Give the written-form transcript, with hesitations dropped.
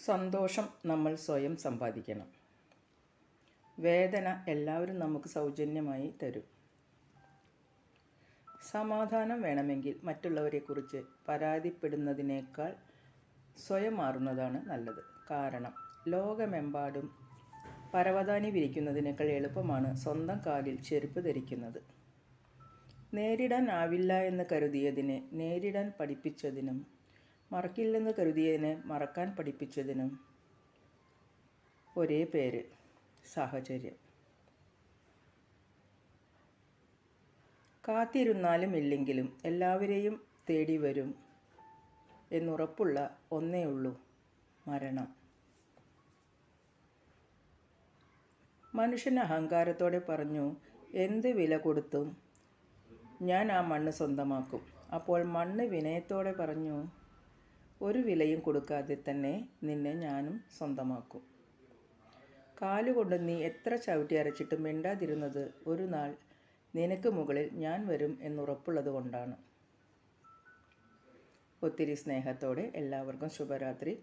സന്തോഷം നമ്മൾ സ്വയം സമ്പാദിക്കണം. വേദന എല്ലാവരും നമുക്ക് സൗജന്യമായി തരും. സമാധാനം വേണമെങ്കിൽ മറ്റുള്ളവരെക്കുറിച്ച് പരാതിപ്പെടുന്നതിനേക്കാൾ സ്വയം മാറുന്നതാണ് നല്ലത്. കാരണം ലോകമെമ്പാടും പരവതാനി വിരിക്കുന്നതിനേക്കാൾ എളുപ്പമാണ് സ്വന്തം കാലിൽ ചെരുപ്പ് ധരിക്കുന്നത്. നേരിടാനാവില്ല എന്ന് കരുതിയതിനെ നേരിടാൻ പഠിപ്പിച്ചതിനും മറക്കില്ലെന്ന് കരുതിയതിനെ മറക്കാൻ പഠിപ്പിച്ചതിനും ഒരേ പേര്, സാഹചര്യം. കാത്തിരുന്നാലും ഇല്ലെങ്കിലും എല്ലാവരെയും തേടി വരും എന്നുറപ്പുള്ള ഒന്നേ ഉള്ളൂ, മരണം. മനുഷ്യൻ അഹങ്കാരത്തോടെ പറഞ്ഞു, എന്ത് വില കൊടുത്തും ഞാൻ ആ മണ്ണ് സ്വന്തമാക്കും. അപ്പോൾ മണ്ണ് വിനയത്തോടെ പറഞ്ഞു, ഒരു വിലയും കൊടുക്കാതെ തന്നെ നിന്നെ ഞാനും സ്വന്തമാക്കും. കാലുകൊണ്ട് നീ എത്ര ചവിട്ടി അരച്ചിട്ടും മിണ്ടാതിരുന്നത് ഒരു നാൾ നിനക്ക് മുകളിൽ ഞാൻ വരും എന്നുറപ്പുള്ളത് കൊണ്ടാണ്. ഒത്തിരി സ്നേഹത്തോടെ എല്ലാവർക്കും ശുഭരാത്രി.